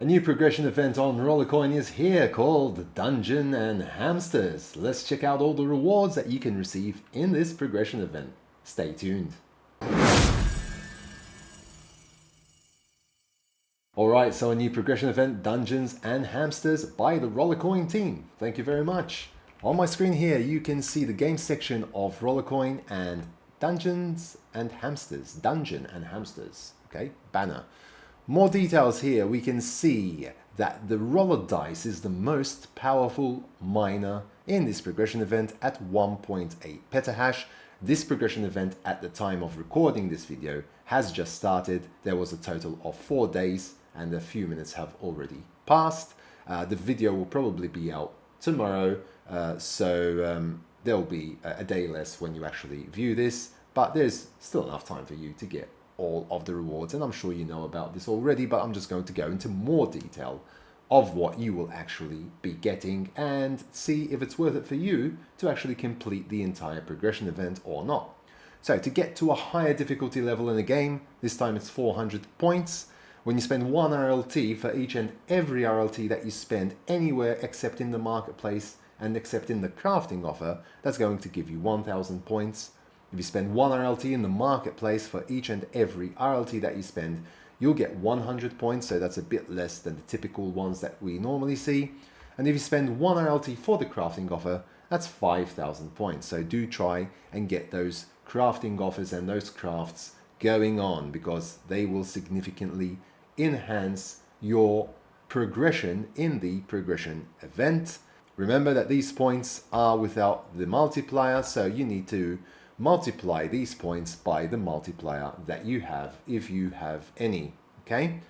A new progression event on Rollercoin is here called Dungeon and Hamsters. Let's check out all the rewards that you can receive in this progression event. Stay tuned. Alright, so a new progression event, Dungeons and Hamsters by the Rollercoin team. Thank you very much. On my screen here, you can see the game section of Rollercoin and Dungeons and Hamsters. Dungeon and Hamsters, okay, banner. More details here, we can see that the roller dice is the most powerful miner in this progression event at 1.8 petahash. This progression event at the time of recording this video has just started. There was a total of 4 days and a few minutes have already passed. The video will probably be out tomorrow, so there'll be a day less when you actually view this, but there's still enough time for you to get all of the rewards, and I'm sure you know about this already, but I'm just going to go into more detail of what you will actually be getting and see if it's worth it for you to actually complete the entire progression event or not. So to get to a higher difficulty level in the game, this time it's 400 points. When you spend 1 RLT for each and every RLT that you spend anywhere except in the marketplace and except in the crafting offer, that's going to give you 1000 points. If you spend 1 RLT in the marketplace for each and every RLT that you spend, you'll get 100 points, so that's a bit less than the typical ones that we normally see. And if you spend 1 RLT for the crafting offer, that's 5000 points. So do try and get those crafting offers and those crafts going on, because they will significantly enhance your progression in the progression event. Remember that these points are without the multiplier, so you need to multiply these points by the multiplier that you have, if you have any, okay?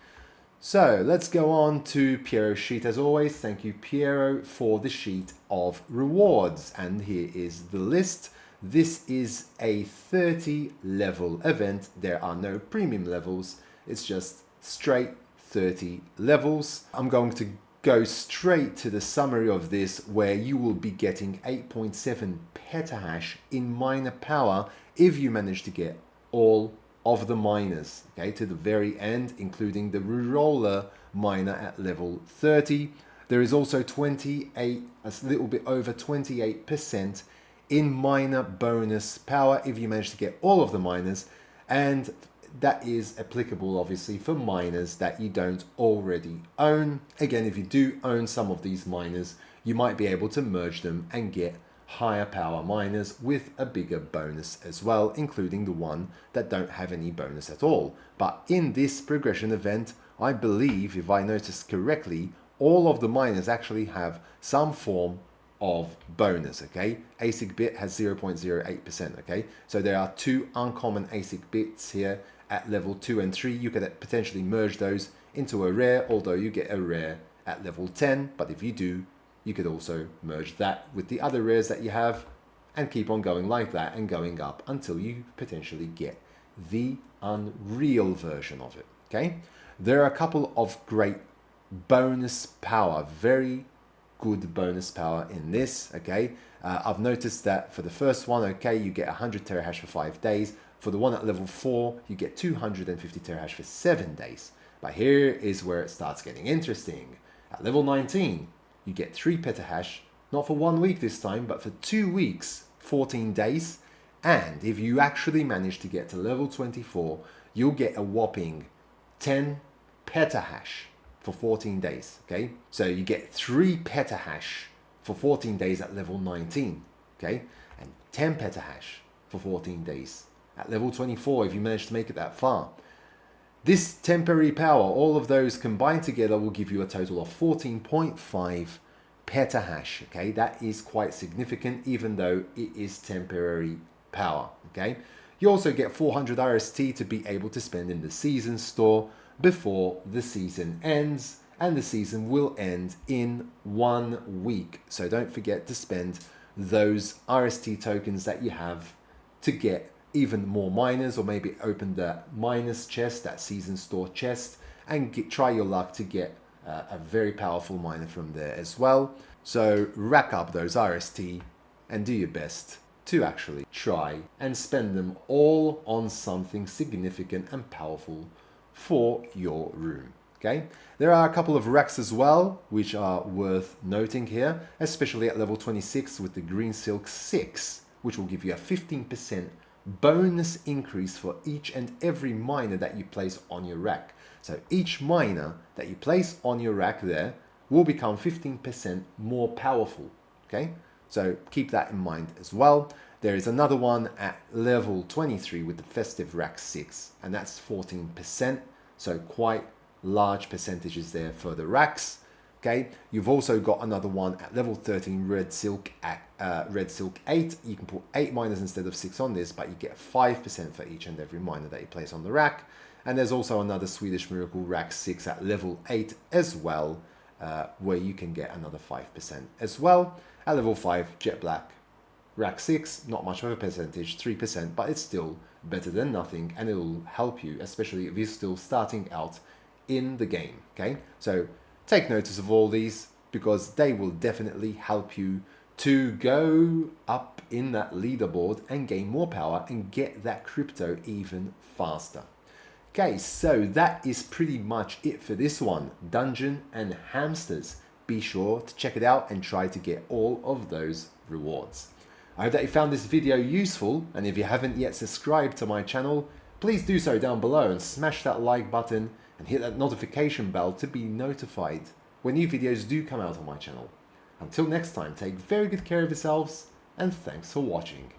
So let's go on to Piero's sheet as always. Thank you, Piero, for the sheet of rewards. And here is the list. This is a 30 level event. There are no premium levels. It's just straight 30 levels. I'm going to go straight to the summary of this, where you will be getting 8.7 petahash in miner power if you manage to get all of the miners, okay, to the very end, including the roller miner at level 30. There is also 28, a little bit over 28% in miner bonus power if you manage to get all of the miners, and that is applicable obviously for miners that you don't already own. Again, if you do own some of these miners, you might be able to merge them and get higher power miners with a bigger bonus as well, including the one that don't have any bonus at all. But in this progression event, I believe, if I noticed correctly, all of the miners actually have some form of bonus, okay? ASIC bit has 0.08%, okay? So there are 2 uncommon ASIC bits here at level 2 and 3. You could potentially merge those into a rare, although you get a rare at level 10, but if you do, you could also merge that with the other rares that you have and keep on going like that and going up until you potentially get the unreal version of it, okay? There are a couple of great bonus power, very good bonus power in this, okay? I've noticed that for the first one, okay, you get 100 terahash for 5 days. For the one at level 4, you get 250 terahash for 7 days. But here is where it starts getting interesting. At level 19, you get 3 petahash, not for 1 week this time, but for 2 weeks, 14 days. And if you actually manage to get to level 24, you'll get a whopping 10 petahash for 14 days, okay? So you get 3 petahash for 14 days at level 19, okay? And 10 petahash for 14 days at level 24 if you manage to make it that far. This temporary power, all of those combined together, will give you a total of 14.5 petahash, okay? That is quite significant, even though it is temporary power, okay? You also get 400 RST to be able to spend in the season store before the season ends, and the season will end in 1 week. So don't forget to spend those RST tokens that you have to get even more miners, or maybe open the miners chest, that season store chest, and try your luck to get a very powerful miner from there as well. So rack up those RST and do your best to actually try and spend them all on something significant and powerful for your room. Okay, there are a couple of racks as well, which are worth noting here, especially at level 26 with the Green Silk 6, which will give you a 15% bonus increase for each and every miner that you place on your rack. So each miner that you place on your rack there will become 15% more powerful. Okay, so keep that in mind as well. There is another one at level 23 with the Festive Rack 6, and that's 14%, so quite large percentages there for the racks. Okay, you've also got another one at level 13, Red Silk 8. You can put 8 miners instead of 6 on this, but you get 5% for each and every miner that you place on the rack. And there's also another Swedish Miracle Rack 6 at level 8 as well, where you can get another 5% as well. At level 5, Jet Black Rack 6, not much of a percentage, 3%, but it's still better than nothing, and it will help you, especially if you're still starting out in the game. Okay, so take notice of all these because they will definitely help you to go up in that leaderboard and gain more power and get that crypto even faster. Okay, so that is pretty much it for this one, Dungeon and Hamsters. Be sure to check it out and try to get all of those rewards. I hope that you found this video useful, and if you haven't yet subscribed to my channel, please do so down below and smash that like button and hit that notification bell to be notified when new videos do come out on my channel. Until next time, take very good care of yourselves, and thanks for watching.